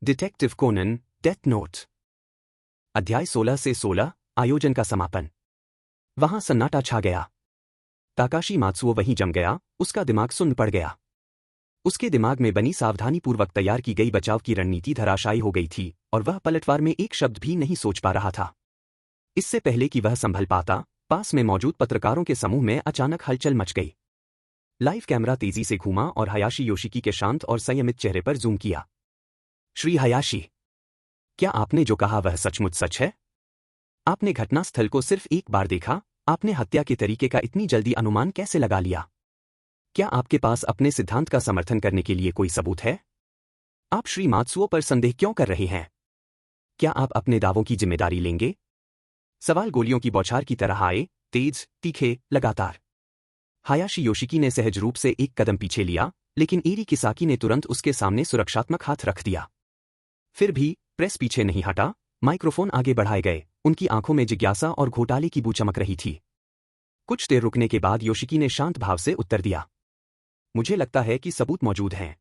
Detective Conan, death note. अध्याय 16 से 16, आयोजन का समापन। वहां सन्नाटा छा गया। ताकाशी मात्सुओ वहीं जम गया, उसका दिमाग सुन्न पड़ गया। उसके दिमाग में बनी सावधानीपूर्वक तैयार की गई बचाव की रणनीति धराशायी हो गई थी और वह पलटवार में एक शब्द भी नहीं सोच पा रहा था। इससे पहले कि वह संभल पाता, पास में मौजूद पत्रकारों के समूह में अचानक हलचल मच गई। लाइव कैमरा तेजी से घूमा और हायाशी योशिकी के शांत और संयमित चेहरे पर जूम किया। श्री हायाशी, क्या आपने जो कहा वह सचमुच सच है? आपने घटनास्थल को सिर्फ एक बार देखा, आपने हत्या के तरीके का इतनी जल्दी अनुमान कैसे लगा लिया? क्या आपके पास अपने सिद्धांत का समर्थन करने के लिए कोई सबूत है? आप श्री मात्सुओ पर संदेह क्यों कर रहे हैं? क्या आप अपने दावों की जिम्मेदारी लेंगे? सवाल गोलियों की बौछार की तरह आए, तेज, तीखे, लगातार। हायाशी योशिकी ने सहज रूप से एक कदम पीछे लिया, लेकिन एरी किसाकी ने तुरंत उसके सामने सुरक्षात्मक हाथ रख दिया। फिर भी प्रेस पीछे नहीं हटा, माइक्रोफोन आगे बढ़ाए गए, उनकी आंखों में जिज्ञासा और घोटाले की बू चमक रही थी। कुछ देर रुकने के बाद योशिकी ने शांत भाव से उत्तर दिया, मुझे लगता है कि सबूत मौजूद हैं।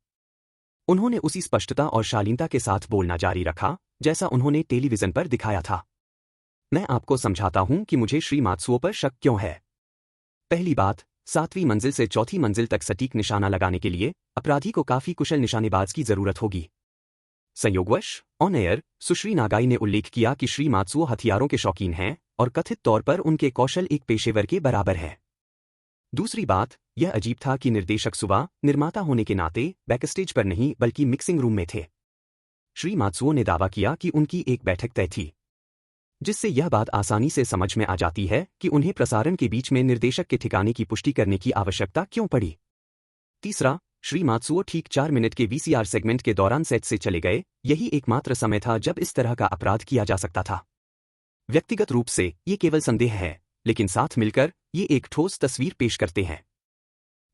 उन्होंने उसी स्पष्टता और शालीनता के साथ बोलना जारी रखा, जैसा उन्होंने टेलीविजन पर दिखाया था। मैं आपको समझाता हूं कि मुझे श्री मात्सुओ पर शक क्यों है। पहली बात, 7वीं मंजिल से 4थी मंजिल तक सटीक निशाना लगाने के लिए अपराधी को काफी कुशल निशानेबाज की जरूरत होगी। संयोगवश ऑन एयर सुश्री नागाई ने उल्लेख किया कि श्री मात्सुओ हथियारों के शौकीन हैं और कथित तौर पर उनके कौशल एक पेशेवर के बराबर है। दूसरी बात, यह अजीब था कि निर्देशक सुबा निर्माता होने के नाते बैकस्टेज पर नहीं बल्कि मिक्सिंग रूम में थे। श्री मात्सुओ ने दावा किया कि उनकी एक बैठक तय थी, जिससे यह बात आसानी से समझ में आ जाती है कि उन्हें प्रसारण के बीच में निर्देशक के ठिकाने की पुष्टि करने की आवश्यकता क्यों पड़ी। तीसरा, श्री मात्सुओ ठीक 4 मिनट के वीसीआर सेगमेंट के दौरान सेट से चले गए, यही एकमात्र समय था जब इस तरह का अपराध किया जा सकता था। व्यक्तिगत रूप से ये केवल संदेह है, लेकिन साथ मिलकर ये एक ठोस तस्वीर पेश करते हैं।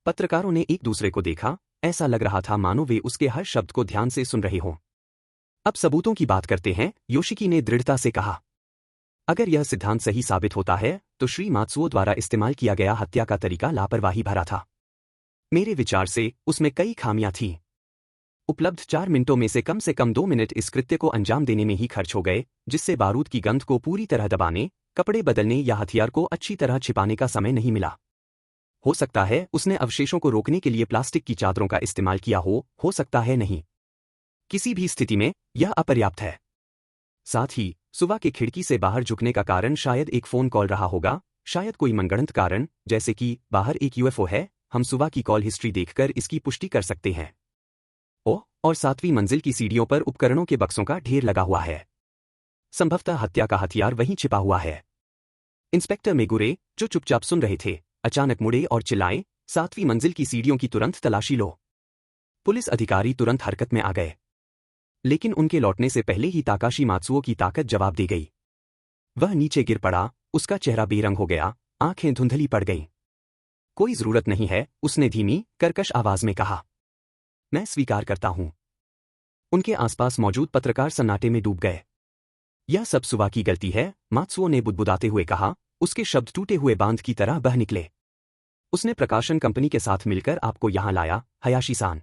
पत्रकारों ने एक दूसरे को देखा, ऐसा लग रहा था मानो वे उसके हर शब्द को ध्यान से सुन रहे हों। अब सबूतों की बात करते हैं, योशिकी ने दृढ़ता से कहा। अगर यह सिद्धांत सही साबित होता है, तो श्री मात्सुओ द्वारा इस्तेमाल किया गया हत्या का तरीका लापरवाही भरा था। मेरे विचार से उसमें कई खामियां थीं। उपलब्ध 4 मिनटों में से कम 2 मिनट इस कृत्य को अंजाम देने में ही खर्च हो गए, जिससे बारूद की गंध को पूरी तरह दबाने, कपड़े बदलने या हथियार को अच्छी तरह छिपाने का समय नहीं मिला। हो सकता है उसने अवशेषों को रोकने के लिए प्लास्टिक की चादरों का इस्तेमाल किया हो सकता है नहीं। किसी भी स्थिति में यह अपर्याप्त है। साथ ही सुबह के खिड़की से बाहर झुकने का कारण शायद एक फोन कॉल रहा होगा, शायद कोई मनगढ़ंत कारण, जैसे कि बाहर एक यूएफओ है। हम सुबह की कॉल हिस्ट्री देखकर इसकी पुष्टि कर सकते हैं। और 7वीं मंजिल की सीढ़ियों पर उपकरणों के बक्सों का ढेर लगा हुआ है। संभवतः हत्या का हथियार वहीं छिपा हुआ है। इंस्पेक्टर मेगुरे, जो चुपचाप सुन रहे थे, अचानक मुड़े और चिल्लाए, 7वीं मंजिल की सीढ़ियों की तुरंत तलाशी लो। पुलिस अधिकारी तुरंत हरकत में आ गए, लेकिन उनके लौटने से पहले ही ताकाशी मात्सुओ की ताकत जवाब दे गई। वह नीचे गिर पड़ा, उसका चेहरा बेरंग हो गया, आंखें धुंधली पड़ गईं। कोई जरूरत नहीं है, उसने धीमी, कर्कश आवाज में कहा। मैं स्वीकार करता हूं। उनके आसपास मौजूद पत्रकार सन्नाटे में डूब गए। यह सब सुबह की गलती है, मात्सुओ ने बुदबुदाते हुए कहा, उसके शब्द टूटे हुए बांध की तरह बह निकले। उसने प्रकाशन कंपनी के साथ मिलकर आपको यहां लाया, हायाशी-सान।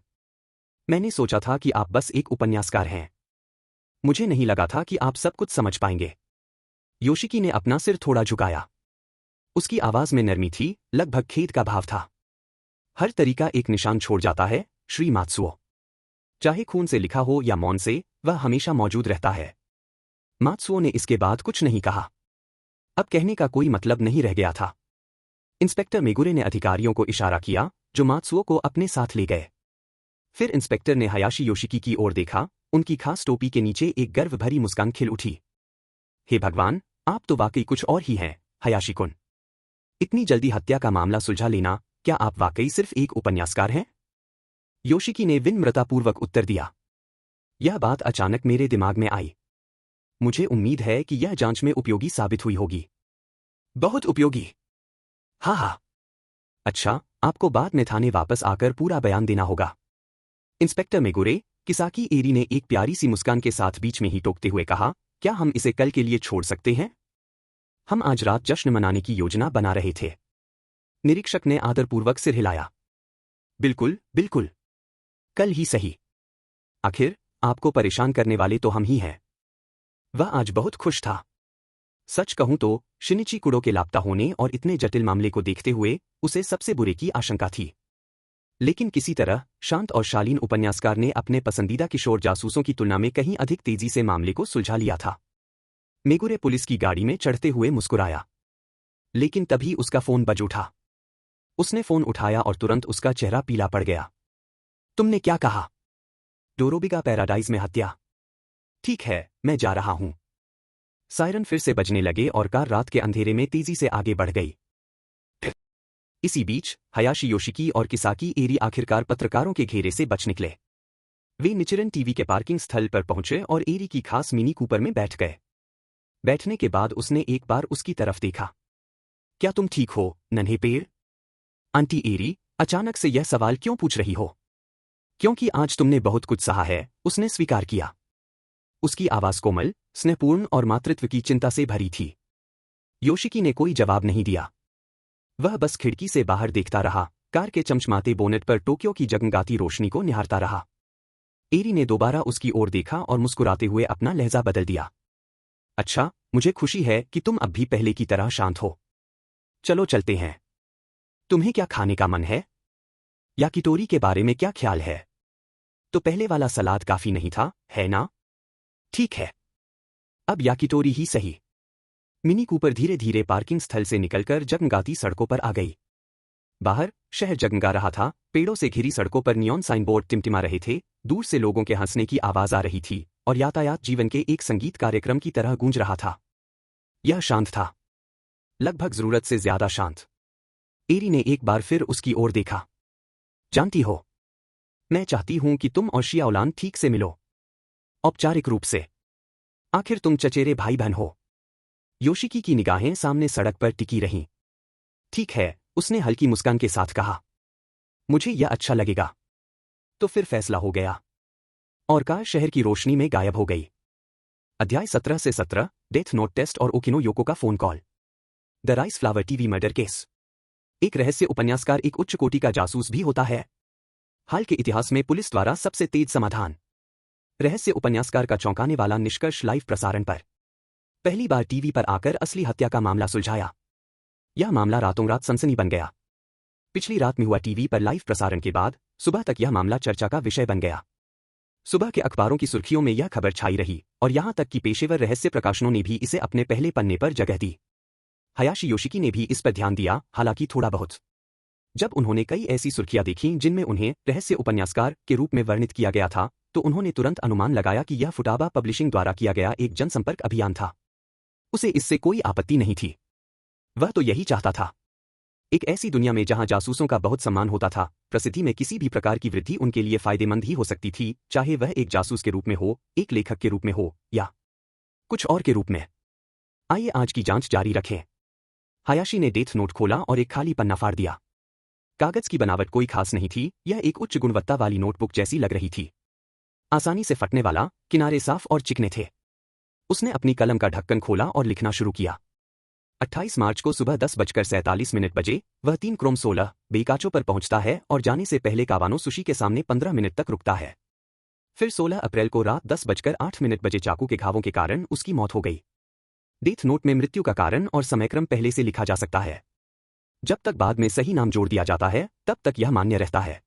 मैंने सोचा था कि आप बस एक उपन्यासकार हैं। मुझे नहीं लगा था कि आप सब कुछ समझ पाएंगे। योशिकी ने अपना सिर थोड़ा झुकाया। उसकी आवाज में नरमी थी, लगभग खेद का भाव था। हर तरीका एक निशान छोड़ जाता है, श्री मात्सुओ। चाहे खून से लिखा हो या मौन से, वह हमेशा मौजूद रहता है। मात्सुओ ने इसके बाद कुछ नहीं कहा। अब कहने का कोई मतलब नहीं रह गया था। इंस्पेक्टर मेगुरे ने अधिकारियों को इशारा किया, जो मात्सुओ को अपने साथ ले गए। फिर इंस्पेक्टर ने हायाशी योशिकी की ओर देखा, उनकी खास टोपी के नीचे एक गर्व भरी मुस्कान खिल उठी। हे भगवान, आप तो वाकई कुछ और ही हैं, हायाशी-कुन। इतनी जल्दी हत्या का मामला सुलझा लेना, क्या आप वाकई सिर्फ एक उपन्यासकार हैं? योशिकी ने विनम्रतापूर्वक उत्तर दिया। यह बात अचानक मेरे दिमाग में आई। मुझे उम्मीद है कि यह जांच में उपयोगी साबित हुई होगी। बहुत उपयोगी। हाँ। अच्छा, आपको बाद में थाने वापस आकर पूरा बयान देना होगा। इंस्पेक्टर मेगुरे, किसाकी एरी ने एक प्यारी सी मुस्कान के साथ बीच में ही टोकते हुए कहा, क्या हम इसे कल के लिए छोड़ सकते हैं? हम आज रात जश्न मनाने की योजना बना रहे थे। निरीक्षक ने आदरपूर्वक सिर हिलाया। बिल्कुल, बिल्कुल। कल ही सही। आखिर आपको परेशान करने वाले तो हम ही हैं। वह आज बहुत खुश था। सच कहूं तो शिनिची कुडो के लापता होने और इतने जटिल मामले को देखते हुए उसे सबसे बुरे की आशंका थी। लेकिन किसी तरह शांत और शालीन उपन्यासकार ने अपने पसंदीदा किशोर जासूसों की तुलना में कहीं अधिक तेजी से मामले को सुलझा लिया था। मेगुरे पुलिस की गाड़ी में चढ़ते हुए मुस्कुराया। लेकिन तभी उसका फोन बज उठा। उसने फोन उठाया और तुरंत उसका चेहरा पीला पड़ गया। तुमने क्या कहा? डोरोबिगा पैराडाइज में हत्या। ठीक है, मैं जा रहा हूं। सायरन फिर से बजने लगे और कार रात के अंधेरे में तेजी से आगे बढ़ गई। इसी बीच हयाशी योशिकी और किसाकी एरी आखिरकार पत्रकारों के घेरे से बच निकले। वे निचिरन टीवी के पार्किंग स्थल पर पहुंचे और एरी की खास मिनी कूपर में बैठ गए। बैठने के बाद उसने एक बार उसकी तरफ देखा। क्या तुम ठीक हो, नन्हे पेड़? आंटी एरी अचानक से यह सवाल क्यों पूछ रही हो? क्योंकि आज तुमने बहुत कुछ सहा है, उसने स्वीकार किया। उसकी आवाज कोमल, स्नेहपूर्ण और मातृत्व की चिंता से भरी थी। योशिकी ने कोई जवाब नहीं दिया। वह बस खिड़की से बाहर देखता रहा, कार के चमचमाते बोनेट पर टोक्यो की जगमगाती रोशनी को निहारता रहा। एरी ने दोबारा उसकी ओर देखा और मुस्कुराते हुए अपना लहजा बदल दिया। अच्छा, मुझे खुशी है कि तुम अब भी पहले की तरह शांत हो। चलो चलते हैं। तुम्हें क्या खाने का मन है? याकिटोरी के बारे में क्या ख्याल है? तो पहले वाला सलाद काफी नहीं था, है ना? ठीक है, अब याकिटोरी ही सही। मिनी कूपर धीरे धीरे पार्किंग स्थल से निकलकर जगमगाती सड़कों पर आ गई। बाहर शहर जगमगा रहा था, पेड़ों से घिरी सड़कों पर नियॉन साइन बोर्ड टिमटिमा रहे थे, दूर से लोगों के हंसने की आवाज आ रही थी और यातायात जीवन के एक संगीत कार्यक्रम की तरह गूंज रहा था। यह शांत था, लगभग जरूरत से ज्यादा शांत। एरी ने एक बार फिर उसकी ओर देखा। जानती हो, मैं चाहती हूं कि तुम और शियाओलान ठीक से मिलो, औपचारिक रूप से। आखिर तुम चचेरे भाई बहन हो। योशिकी की निगाहें सामने सड़क पर टिकी रहीं। ठीक है, उसने हल्की मुस्कान के साथ कहा। मुझे यह अच्छा लगेगा। तो फिर फैसला हो गया। और कार शहर की रोशनी में गायब हो गई। अध्याय 17 से 17, डेथ नोट टेस्ट और ओकिनो योको का phone call. The rice flour TV murder case. एक रहस्य उपन्यासकार एक उच्च कोटि का जासूस भी होता है। हाल के इतिहास में पुलिस द्वारा सबसे तेज समाधान। रहस्य उपन्यासकार का चौंकाने वाला निष्कर्ष लाइव प्रसारण पर। पहली बार टीवी पर आकर असली हत्या का मामला सुलझाया। यह मामला रातों रात सनसनी बन गया। पिछली रात में हुआ टीवी पर लाइव प्रसारण के बाद सुबह तक यह मामला चर्चा का विषय बन गया। सुबह के अखबारों की सुर्खियों में यह खबर छाई रही और यहां तक कि पेशेवर रहस्य प्रकाशनों ने भी इसे अपने पहले पन्ने पर जगह दी। हयाशी योशिकी ने भी इस पर ध्यान दिया, हालांकि थोड़ा बहुत। जब उन्होंने कई ऐसी सुर्खियां देखीं जिनमें उन्हें रहस्य उपन्यासकार के रूप में वर्णित किया गया था, तो उन्होंने तुरंत अनुमान लगाया कि यह फुटाबा पब्लिशिंग द्वारा किया गया एक जनसंपर्क अभियान था। उसे इससे कोई आपत्ति नहीं थी। वह तो यही चाहता था। एक ऐसी दुनिया में जहां जासूसों का बहुत सम्मान होता था, प्रसिद्धि में किसी भी प्रकार की वृद्धि उनके लिए फायदेमंद ही हो सकती थी, चाहे वह एक जासूस के रूप में हो, एक लेखक के रूप में हो, या कुछ और के रूप में। आइए आज की जांच जारी रखें। हयाशी ने डेथ नोट खोला और एक खाली पन्ना फाड़ दिया। कागज की बनावट कोई खास नहीं थी, यह एक उच्च गुणवत्ता वाली नोटबुक जैसी लग रही थी। आसानी से फटने वाला, किनारे साफ और चिकने थे। उसने अपनी कलम का ढक्कन खोला और लिखना शुरू किया। 28 मार्च को सुबह 10:47 बजे वह 3 क्रोम 16 बेकाचो पर पहुंचता है और जाने से पहले कावानो सुशी के सामने 15 मिनट तक रुकता है। फिर 16 अप्रैल को रात 10:08 बजे चाकू के घावों के कारण उसकी मौत हो गई। डेथ नोट में मृत्यु का कारण और समयक्रम पहले से लिखा जा सकता है। जब तक बाद में सही नाम जोड़ दिया जाता है, तब तक यह मान्य रहता है।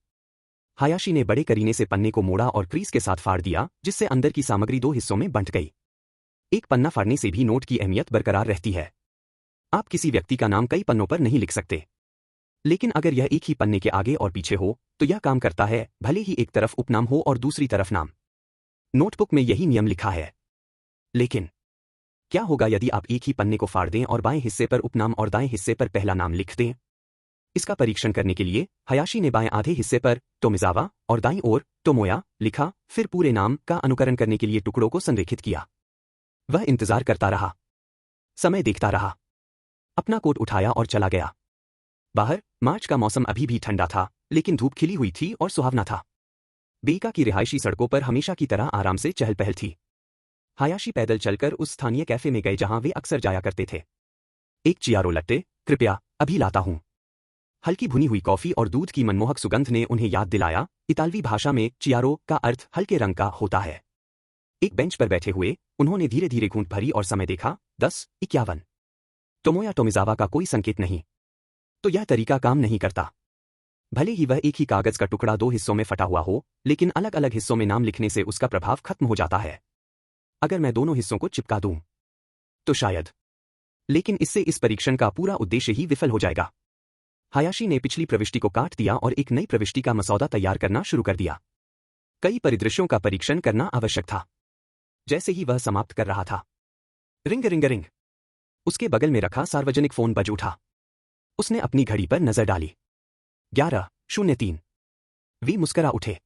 हयाशी ने बड़े करीने से पन्ने को मोड़ा और क्रीज के साथ फाड़ दिया, जिससे अंदर की सामग्री 2 हिस्सों में बंट गई। एक पन्ना फाड़ने से भी नोट की अहमियत बरकरार रहती है। आप किसी व्यक्ति का नाम कई पन्नों पर नहीं लिख सकते, लेकिन अगर यह एक ही पन्ने के आगे और पीछे हो तो यह काम करता है, भले ही एक तरफ उपनाम हो और दूसरी तरफ नाम। नोटबुक में यही नियम लिखा है। लेकिन क्या होगा यदि आप एक ही पन्ने को फाड़ दें और बाएं हिस्से पर उपनाम और दाएं हिस्से पर पहला नाम लिख दें? इसका परीक्षण करने के लिए हयाशी ने बाएं आधे हिस्से पर टोमिजावा और दाईं ओर टोमोया लिखा, फिर पूरे नाम का अनुकरण करने के लिए टुकड़ों को संरेखित किया। वह इंतजार करता रहा, समय देखता रहा, अपना कोट उठाया और चला गया। बाहर मार्च का मौसम अभी भी ठंडा था, लेकिन धूप खिली हुई थी और सुहावना था। बेका की रिहायशी सड़कों पर हमेशा की तरह आराम से चहल पहल थी। हयाशी पैदल चलकर उस स्थानीय कैफे में गए जहां वे अक्सर जाया करते थे। एक चियारो लट्टे, कृपया, अभी लाता हूं। हल्की भुनी हुई कॉफी और दूध की मनमोहक सुगंध ने उन्हें याद दिलाया, इतालवी भाषा में चियारो का अर्थ हल्के रंग का होता है। एक बेंच पर बैठे हुए उन्होंने धीरे धीरे घूंट भरी और समय देखा। 10:51। टोमोया टोमिजावा का कोई संकेत नहीं। तो यह तरीका काम नहीं करता। भले ही वह एक ही कागज का टुकड़ा दो हिस्सों में फटा हुआ हो, लेकिन अलग अलग हिस्सों में नाम लिखने से उसका प्रभाव खत्म हो जाता है। अगर मैं दोनों हिस्सों को चिपका दूं तो शायद, लेकिन इससे इस परीक्षण का पूरा उद्देश्य ही विफल हो जाएगा। हायाशी ने पिछली प्रविष्टि को काट दिया और एक नई प्रविष्टि का मसौदा तैयार करना शुरू कर दिया। कई परिदृश्यों का परीक्षण करना आवश्यक था। जैसे ही वह समाप्त कर रहा था, रिंग रिंग रिंग, उसके बगल में रखा सार्वजनिक फोन बज उठा। उसने अपनी घड़ी पर नजर डाली। 11:03। वे मुस्करा उठे।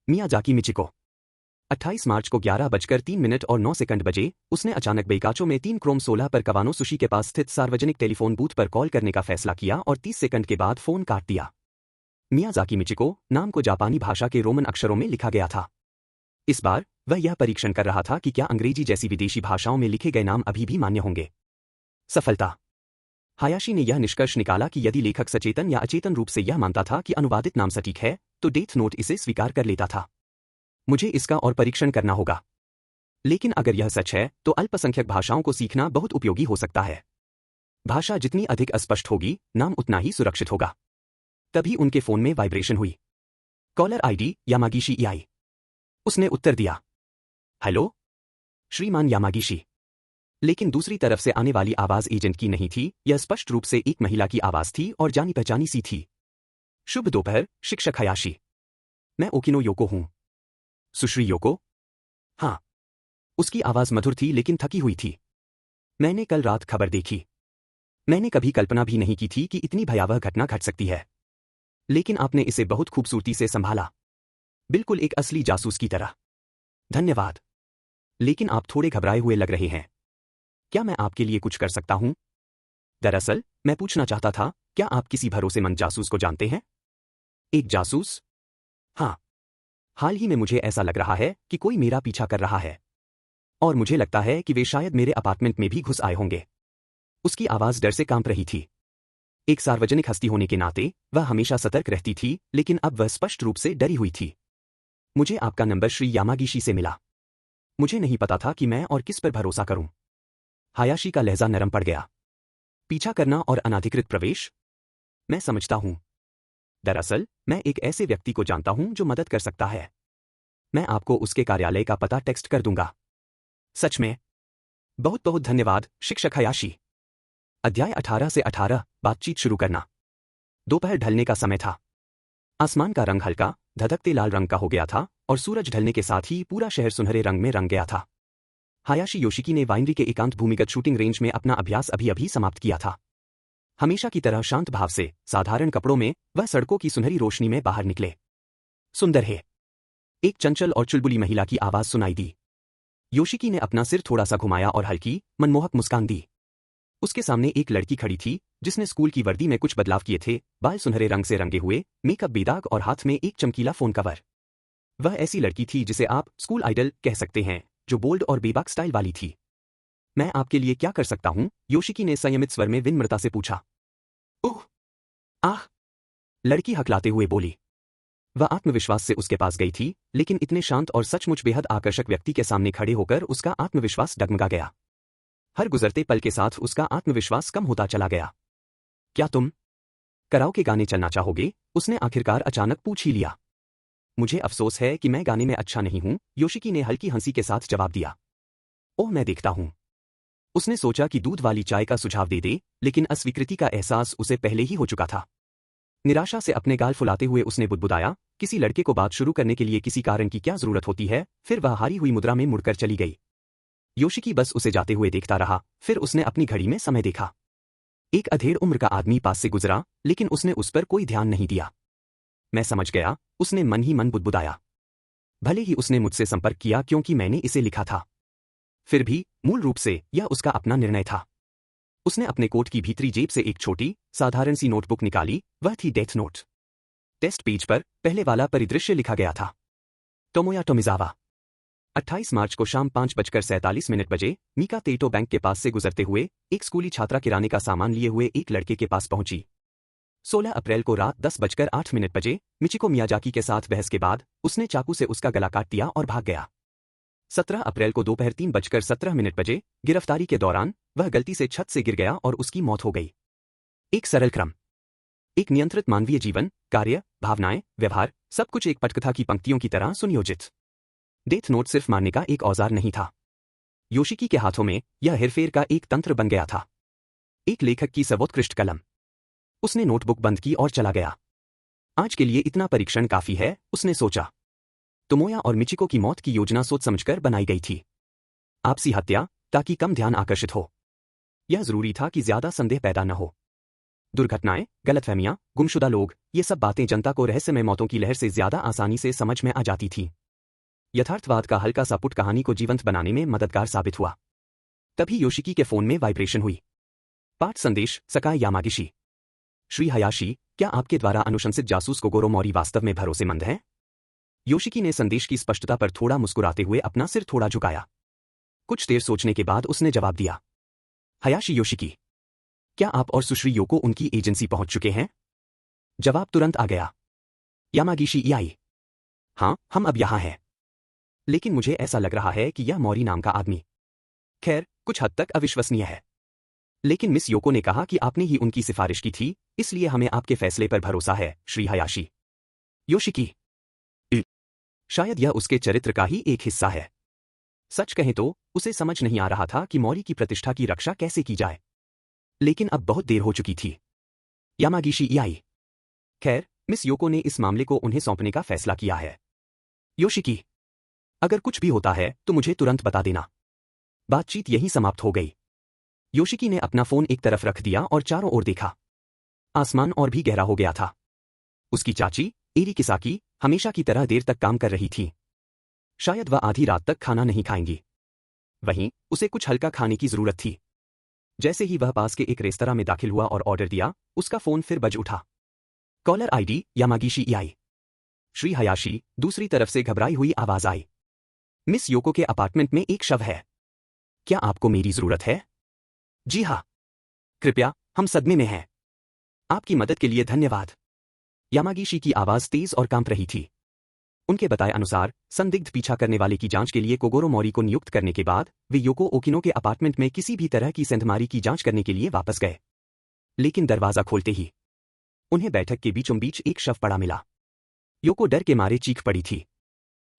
Miyazaki Michiko. 28 मार्च को 11:03 बजे उसने अचानक बेकाचो में 3 क्रोम 16 पर कवानो सुशी के पास स्थित सार्वजनिक टेलीफोन बूथ पर कॉल करने का फैसला किया और 30 सेकंड के बाद फोन काट दिया। मियाजाकी मिचिको नाम को जापानी भाषा के रोमन अक्षरों में लिखा गया था। इस बार वह यह परीक्षण कर रहा था कि क्या अंग्रेजी जैसी विदेशी भाषाओं में लिखे गए नाम अभी भी मान्य होंगे। सफलता। हायाशी ने यह निष्कर्ष निकाला कि यदि लेखक सचेतन या अचेतन रूप से यह मानता था कि अनुवादित नाम सटीक है, तो डेथ नोट इसे स्वीकार कर लेता था। मुझे इसका और परीक्षण करना होगा। लेकिन अगर यह सच है, तो अल्पसंख्यक भाषाओं को सीखना बहुत उपयोगी हो सकता है। भाषा जितनी अधिक अस्पष्ट होगी, नाम उतना ही सुरक्षित होगा। तभी उनके फोन में वाइब्रेशन हुई। Caller ID Yamagishi Ei. उसने उत्तर दिया। हेलो श्रीमान यामागिशी। लेकिन दूसरी तरफ से आने वाली आवाज एजेंट की नहीं थी, यह स्पष्ट रूप से एक महिला की आवाज थी और जानी पहचानी सी थी। शुभ दोपहर शिक्षक हायाशी। मैं ओकिनो योको हूं। सुश्री योको? हाँ। उसकी आवाज मधुर थी लेकिन थकी हुई थी। मैंने कल रात खबर देखी। मैंने कभी कल्पना भी नहीं की थी कि इतनी भयावह घटना घट सकती है। लेकिन आपने इसे बहुत खूबसूरती से संभाला। बिल्कुल एक असली जासूस की तरह। धन्यवाद। लेकिन आप थोड़े घबराए हुए लग रहे हैं। क्या मैं आपके लिए कुछ कर सकता हूं? दरअसल, मैं पूछना चाहता था, क्या आप किसी भरोसेमंद जासूस को जानते हैं? एक जासूस? हाँ। हाल ही में मुझे ऐसा लग रहा है कि कोई मेरा पीछा कर रहा है। और मुझे लगता है कि वे शायद मेरे अपार्टमेंट में भी घुस आए होंगे। उसकी आवाज डर से कांप रही थी। एक सार्वजनिक हस्ती होने के नाते वह हमेशा सतर्क रहती थी, लेकिन अब वह स्पष्ट रूप से डरी हुई थी। मुझे आपका नंबर श्री यामागिशी से मिला। मुझे नहीं पता था कि मैं और किस पर भरोसा करूं। हायाशी का लहजा नरम पड़ गया। पीछा करना और अनाधिकृत प्रवेश? मैं समझता हूं। दरअसल, मैं एक ऐसे व्यक्ति को जानता हूं जो मदद कर सकता है। मैं आपको उसके कार्यालय का पता टेक्स्ट कर दूंगा। सच में? बहुत बहुत धन्यवाद शिक्षक हायाशी। अध्याय 18 से 18 बातचीत शुरू करना। दोपहर ढलने का समय था। आसमान का रंग हल्का धधकते लाल रंग का हो गया था और सूरज ढलने के साथ ही पूरा शहर सुनहरे रंग में रंग गया था। हायाशी योशिकी ने वाइनरी के एकांत भूमिगत शूटिंग रेंज में अपना अभ्यास अभी अभी समाप्त किया था। हमेशा की तरह शांत भाव से, साधारण कपड़ों में, वह सड़कों की सुनहरी रोशनी में बाहर निकले। सुंदर है। एक चंचल और चुलबुली महिला की आवाज सुनाई दी। योशिकी ने अपना सिर थोड़ा सा घुमाया और हल्की, मनमोहक मुस्कान दी। उसके सामने एक लड़की खड़ी थी, जिसने स्कूल की वर्दी में कुछ बदलाव किए थे, बाल सुनहरे रंग से रंगे हुए, मेकअप बेदाग और हाथ में एक चमकीला फोन कवर। वह ऐसी लड़की थी जिसे आप स्कूल आइडल कह सकते हैं, जो बोल्ड और बेबाक स्टाइल वाली थी। मैं आपके लिए क्या कर सकता हूं? योशिकी ने संयमित स्वर में विनम्रता से पूछा। ओह! आह! लड़की हकलाते हुए बोली। वह आत्मविश्वास से उसके पास गई थी, लेकिन इतने शांत और सचमुच बेहद आकर्षक व्यक्ति के सामने खड़े होकर उसका आत्मविश्वास डगमगा गया। हर गुजरते पल के साथ उसका आत्मविश्वास कम होता चला गया। क्या तुम कराओके गाने चलना चाहोगे? उसने आखिरकार अचानक पूछ ही लिया। मुझे अफसोस है कि मैं गाने में अच्छा नहीं हूं, योशिकी ने हल्की हंसी के साथ जवाब दिया। ओह, मैं देखता हूं। उसने सोचा कि दूध वाली चाय का सुझाव दे दे, लेकिन अस्वीकृति का एहसास उसे पहले ही हो चुका था। निराशा से अपने गाल फुलाते हुए उसने बुदबुदाया, किसी लड़के को बात शुरू करने के लिए किसी कारण की क्या जरूरत होती है? फिर वह हारी हुई मुद्रा में मुड़कर चली गई। योशिकी बस उसे जाते हुए देखता रहा, फिर उसने अपनी घड़ी में समय देखा। एक अधेड़ उम्र का आदमी पास से गुजरा, लेकिन उसने उस पर कोई ध्यान नहीं दिया। मैं समझ गया, उसने मन ही मन बुदबुदाया। भले ही उसने मुझसे संपर्क किया क्योंकि मैंने इसे लिखा था, फिर भी मूल रूप से यह उसका अपना निर्णय था। उसने अपने कोट की भीतरी जेब से एक छोटी, साधारण सी नोटबुक निकाली, वह थी डेथ नोट। टेस्ट पेज पर पहले वाला परिदृश्य लिखा गया था। टोमोया टोमिजावा। 28 मार्च को शाम 5:47 बजे मीका तेटो बैंक के पास से गुजरते हुए एक स्कूली छात्रा किराने का सामान लिए हुए एक लड़के के पास पहुंची। 16 अप्रैल को रात 10:08 बजे मिचिको मियाजाकी के साथ बहस के बाद उसने चाकू से उसका गला काट दिया और भाग गया। 17 अप्रैल को दोपहर 3:17 बजे गिरफ्तारी के दौरान वह गलती से छत से गिर गया और उसकी मौत हो गई। एक सरल क्रम, एक नियंत्रित मानवीय जीवन, कार्य, भावनाएं, व्यवहार, सब कुछ एक पटकथा की पंक्तियों की तरह सुनियोजित। डेथ नोट सिर्फ मारने का एक औजार नहीं था। योशिकी के हाथों में यह हेरफेर का एक तंत्र बन गया था, एक लेखक की सर्वोत्कृष्ट कलम। उसने नोटबुक बंद की और चला गया। आज के लिए इतना परीक्षण काफी है, उसने सोचा। तोमोया और मिचिको की मौत की योजना सोच समझकर बनाई गई थी। आपसी हत्या, ताकि कम ध्यान आकर्षित हो। यह जरूरी था कि ज्यादा संदेह पैदा न हो। दुर्घटनाएं, गलतफहमियां, गुमशुदा लोग, ये सब बातें जनता को रहस्यमय मौतों की लहर से ज्यादा आसानी से समझ में आ जाती थीं। यथार्थवाद का हल्का सा पुट कहानी को जीवंत बनाने में मददगार साबित हुआ। तभी योशिकी के फोन में वाइब्रेशन हुई। पाठ संदेश, सकाए यामागिशी। श्री हयाशी, क्या आपके द्वारा अनुशंसित जासूस कोगोरो मोरी वास्तव में भरोसेमंद है? योशिकी ने संदेश की स्पष्टता पर थोड़ा मुस्कुराते हुए अपना सिर थोड़ा झुकाया। कुछ देर सोचने के बाद उसने जवाब दिया। हयाशी योशिकी, क्या आप और सुश्री योको उनकी एजेंसी पहुंच चुके हैं? जवाब तुरंत आ गया। यामागिशी इयाई, हाँ, हम अब यहां हैं। लेकिन मुझे ऐसा लग रहा है कि यह मोरी नाम का आदमी, खैर, कुछ हद तक अविश्वसनीय है। लेकिन मिस योको ने कहा कि आपने ही उनकी सिफारिश की थी, इसलिए हमें आपके फैसले पर भरोसा है, श्री हयाशी। योशिकी, शायद यह उसके चरित्र का ही एक हिस्सा है। सच कहें तो उसे समझ नहीं आ रहा था कि मोरी की प्रतिष्ठा की रक्षा कैसे की जाए। लेकिन अब बहुत देर हो चुकी थी। यामागिशी इयाई, खैर, मिस योको ने इस मामले को उन्हें सौंपने का फैसला किया है। योशिकी, अगर कुछ भी होता है तो मुझे तुरंत बता देना। बातचीत यहीं समाप्त हो गई। योशिकी ने अपना फोन एक तरफ रख दिया और चारों ओर देखा। आसमान और भी गहरा हो गया था। उसकी चाची, एरी किसाकी, हमेशा की तरह देर तक काम कर रही थी। शायद वह आधी रात तक खाना नहीं खाएंगी। वहीं उसे कुछ हल्का खाने की जरूरत थी। जैसे ही वह पास के एक रेस्तरां में दाखिल हुआ और ऑर्डर दिया, उसका फोन फिर बज उठा। Caller ID Yamagishi Ei. Shri Hayashi, दूसरी तरफ से घबराई हुई आवाज आई। मिस योको के अपार्टमेंट में एक शव है। क्या आपको मेरी जरूरत है? जी हाँ। कृपया, हम सदमे में हैं। आपकी मदद के लिए धन्यवाद। यामागिशी की आवाज तेज और कांप रही थी। उनके बताए अनुसार संदिग्ध पीछा करने वाले की जांच के लिए कोगोरो मोरी को नियुक्त करने के बाद वे योको ओकिनो के अपार्टमेंट में किसी भी तरह की सेंधमारी की जांच करने के लिए वापस गए। लेकिन दरवाजा खोलते ही उन्हें बैठक के बीचों बीच एक शव पड़ा मिला। योको डर के मारे चीख पड़ी थी।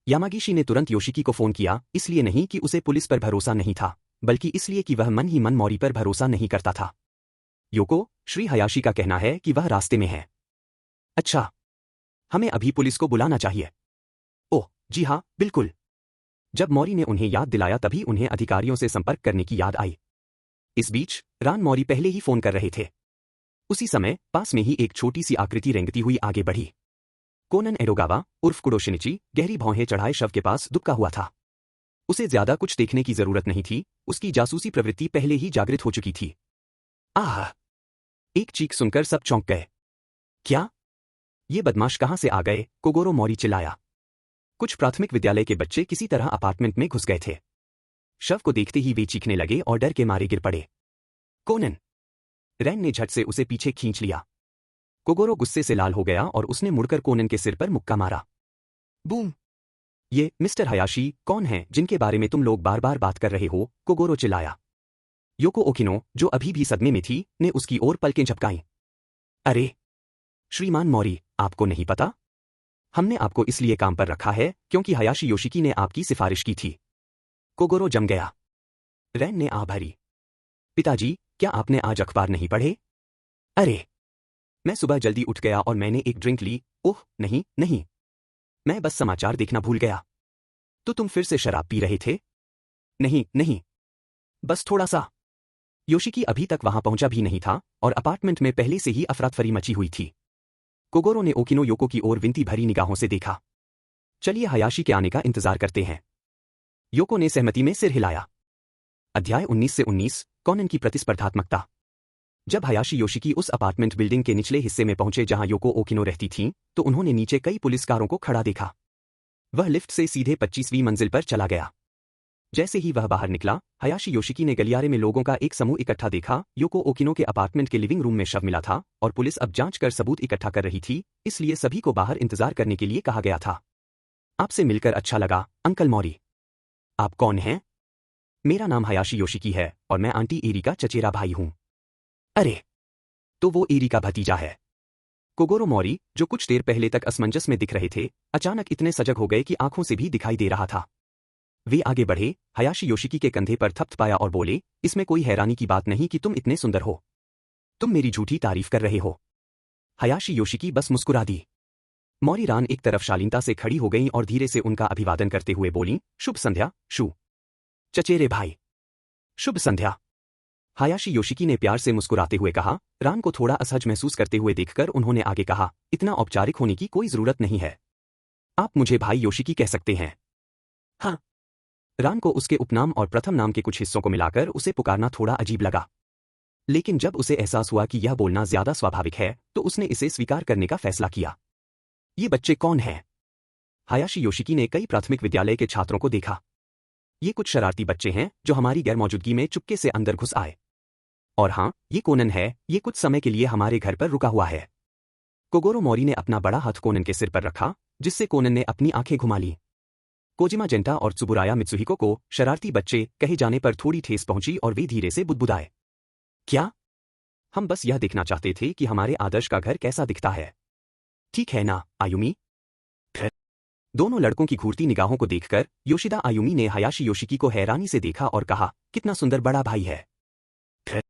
यामागिशी ने तुरंत योशिकी को फोन किया, इसलिए नहीं कि उसे पुलिस पर भरोसा नहीं था, बल्कि इसलिए कि वह मन ही मन मोरी पर भरोसा नहीं करता था। योको, श्री हयाशी का कहना है कि वह रास्ते में है। अच्छा, हमें अभी पुलिस को बुलाना चाहिए। ओह, जी हाँ, बिल्कुल। जब मोरी ने उन्हें याद दिलाया तभी उन्हें अधिकारियों से संपर्क करने की याद आई। इस बीच रान मोरी पहले ही फोन कर रहे थे। उसी समय पास में ही एक छोटी सी आकृति रेंगती हुई आगे बढ़ी। कोनन एडोगावा उर्फ कुडोशिनिची गहरी भौहें चढ़ाए शव के पास दुबका हुआ था। उसे ज्यादा कुछ देखने की जरूरत नहीं थी, उसकी जासूसी प्रवृत्ति पहले ही जागृत हो चुकी थी। आह! एक चीख सुनकर सब चौंक गए। क्या? ये बदमाश कहां से आ गए? कोगोरो मोरी चिल्लाया। कुछ प्राथमिक विद्यालय के बच्चे किसी तरह अपार्टमेंट में घुस गए थे। शव को देखते ही वे चीखने लगे और डर के मारे गिर पड़े। कोनन! रैन ने झट से उसे पीछे खींच लिया। कोगोरो गुस्से से लाल हो गया और उसने मुड़कर कोनन के सिर पर मुक्का मारा। बूम! ये मिस्टर हयाशी कौन हैं जिनके बारे में तुम लोग बार बार बात कर रहे हो? कोगोरो चिल्लाया। योको ओकिनो, जो अभी भी सदमे में थी, ने उसकी ओर पलकें झपकाईं। अरे! श्रीमान मोरी, आपको नहीं पता? हमने आपको इसलिए काम पर रखा है क्योंकि हयाशी योशिकी ने आपकी सिफारिश की थी। कोगोरो जम गया। रैन ने आह भरी। पिताजी, क्या आपने आज अखबार नहीं पढ़े? अरे! मैं सुबह जल्दी उठ गया और मैंने एक ड्रिंक ली। ओह, नहीं, नहीं। मैं बस समाचार देखना भूल गया। तो तुम फिर से शराब पी रहे थे? नहीं, नहीं। बस थोड़ा सा। योशिकी अभी तक वहां पहुंचा भी नहीं था और अपार्टमेंट में पहले से ही अफरातफरी मची हुई थी। कोगोरो ने ओकिनो योको की ओर विनती भरी निगाहों से देखा। चलिए हयाशी के आने का इंतजार करते हैं। योको ने सहमति में सिर हिलाया। अध्याय 19 से 19, कोनन की प्रतिस्पर्धात्मकता। जब हयाशी योशिकी उस अपार्टमेंट बिल्डिंग के निचले हिस्से में पहुंचे जहां योको ओकिनो रहती थीं, तो उन्होंने नीचे कई पुलिसकारों को खड़ा देखा। वह लिफ्ट से सीधे 25वीं मंजिल पर चला गया। जैसे ही वह बाहर निकला, हयाशी योशिकी ने गलियारे में लोगों का एक समूह इकट्ठा देखा। योको ओकिनो के अपार्टमेंट के लिविंग रूम में शव मिला था और पुलिस अब जांच कर सबूत इकट्ठा कर रही थी, इसलिए सभी को बाहर इंतजार करने के लिए कहा गया था। आपसे मिलकर अच्छा लगा, अंकल मोरी। आप कौन हैं? मेरा नाम हयाशी योशिकी है और मैं आंटी एरी का चचेरा भाई हूं। अरे, तो वो एरी का भतीजा है। कोगोरो मोरी, जो कुछ देर पहले तक असमंजस में दिख रहे थे, अचानक इतने सजग हो गए कि आंखों से भी दिखाई दे रहा था। वे आगे बढ़े, हयाशी योशिकी के कंधे पर थपथपाया और बोले, इसमें कोई हैरानी की बात नहीं कि तुम इतने सुंदर हो। तुम मेरी झूठी तारीफ कर रहे हो। हयाशी योशिकी बस मुस्कुरा दी। मोरीरान एक तरफ शालीनता से खड़ी हो गईं और धीरे से उनका अभिवादन करते हुए बोलीं, शुभ संध्या, शू चचेरे भाई। शुभ संध्या। हयाशी योशिकी ने प्यार से मुस्कुराते हुए कहा। रान को थोड़ा असहज महसूस करते हुए देखकर उन्होंने आगे कहा, इतना औपचारिक होने की कोई जरूरत नहीं है। आप मुझे भाई योशिकी कह सकते हैं। हाँ। रान को उसके उपनाम और प्रथम नाम के कुछ हिस्सों को मिलाकर उसे पुकारना थोड़ा अजीब लगा, लेकिन जब उसे एहसास हुआ कि यह बोलना ज्यादा स्वाभाविक है तो उसने इसे स्वीकार करने का फैसला किया। ये बच्चे कौन हैं? हयाशी योशिकी ने कई प्राथमिक विद्यालय के छात्रों को देखा। ये कुछ शरारती बच्चे हैं जो हमारी गैरमौजूदगी में चुपके से अंदर घुस आए। और हाँ, ये कोनन है, ये कुछ समय के लिए हमारे घर पर रुका हुआ है। कोगोरो मोरी ने अपना बड़ा हाथ कोनन के सिर पर रखा, जिससे कोनन ने अपनी आंखें घुमा लीं। कोजिमा जेंटा और त्सुबुराया मित्सुहिको को शरारती बच्चे कहे जाने पर थोड़ी ठेस पहुंची और वे धीरे से बुदबुदाए। क्या? हम बस यह देखना चाहते थे कि हमारे आदर्श का घर कैसा दिखता है। ठीक है ना, आयुमी? फिर दोनों लड़कों की घूरती निगाहों को देखकर योशिदा आयुमी ने हयाशी योशिकी को हैरानी से देखा और कहा, कितना सुंदर बड़ा भाई है। फिर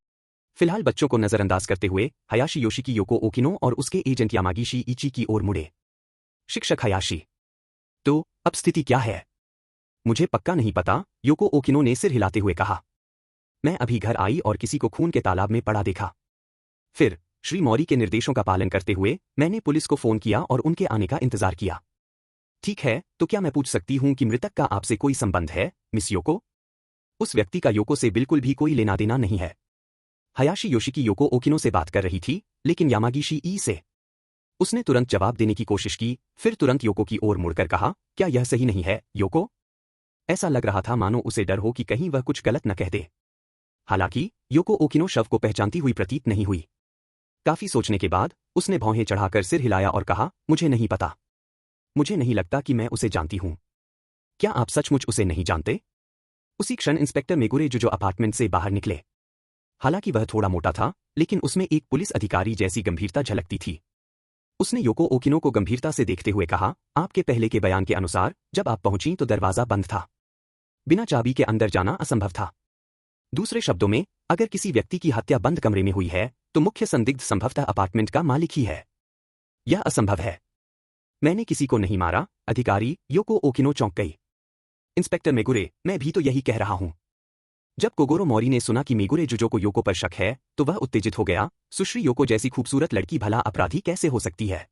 फिलहाल बच्चों को नजरअंदाज करते हुए हयाशी योशिकी योको ओकिनो और उसके एजेंट यामागिशी इची की ओर मुड़े। शिक्षक हयाशी, तो अब स्थिति क्या है? मुझे पक्का नहीं पता, योको ओकिनो ने सिर हिलाते हुए कहा। मैं अभी घर आई और किसी को खून के तालाब में पड़ा देखा। फिर श्री मौरी के निर्देशों का पालन करते हुए मैंने पुलिस को फोन किया और उनके आने का इंतजार किया। ठीक है, तो क्या मैं पूछ सकती हूं कि मृतक का आपसे कोई संबंध है, मिस योको? उस व्यक्ति का योको से बिल्कुल भी कोई लेना देना नहीं है। हयाशी योशिकी योको ओकिनो से बात कर रही थी, लेकिन यामागिशी ई से। उसने तुरंत जवाब देने की कोशिश की, फिर तुरंत योको की ओर मुड़कर कहा, क्या यह सही नहीं है, योको? ऐसा लग रहा था मानो उसे डर हो कि कहीं वह कुछ गलत न कह दे। हालांकि योको ओकिनो शव को पहचानती हुई प्रतीत नहीं हुई। काफी सोचने के बाद उसने भौहें चढ़ाकर सिर हिलाया और कहा, मुझे नहीं पता। मुझे नहीं लगता कि मैं उसे जानती हूं। क्या आप सचमुच उसे नहीं जानते? उसी क्षण इंस्पेक्टर मेगुरे जो अपार्टमेंट से बाहर निकले। हालांकि वह थोड़ा मोटा था, लेकिन उसमें एक पुलिस अधिकारी जैसी गंभीरता झलकती थी। उसने योको ओकिनो को गंभीरता से देखते हुए कहा, आपके पहले के बयान के अनुसार जब आप पहुंची तो दरवाजा बंद था। बिना चाबी के अंदर जाना असंभव था। दूसरे शब्दों में, अगर किसी व्यक्ति की हत्या बंद कमरे में हुई है तो मुख्य संदिग्ध संभवतः अपार्टमेंट का मालिक ही है। यह असंभव है। मैंने किसी को नहीं मारा, अधिकारी योको ओकिनो चौंक गई। इंस्पेक्टर मेगुरे, मैं भी तो यही कह रहा हूं। जब कोगोरो मोरी ने सुना कि मेगुरे जुजो को योको पर शक है तो वह उत्तेजित हो गया। सुश्री योको जैसी खूबसूरत लड़की भला अपराधी कैसे हो सकती है?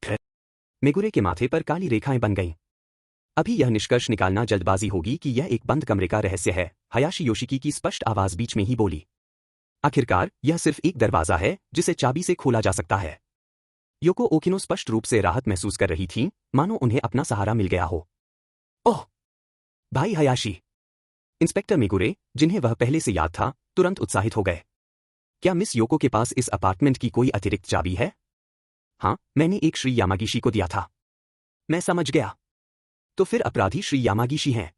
फिर मेगुरे के माथे पर काली रेखाएं बन गईं। अभी यह निष्कर्ष निकालना जल्दबाजी होगी कि यह एक बंद कमरे का रहस्य है, हयाशी योशिकी की स्पष्ट आवाज बीच में ही बोली। आखिरकार यह सिर्फ एक दरवाजा है जिसे चाबी से खोला जा सकता है। योको ओकिनो स्पष्ट रूप से राहत महसूस कर रही थीं, मानो उन्हें अपना सहारा मिल गया हो। ओह, भाई हयाशी! इंस्पेक्टर मेगुरे, जिन्हें वह पहले से याद था, तुरंत उत्साहित हो गए। क्या मिस योको के पास इस अपार्टमेंट की कोई अतिरिक्त चाबी है? हाँ, मैंने एक श्री यामागिशी को दिया था। मैं समझ गया। तो फिर अपराधी श्री यामागिशी हैं।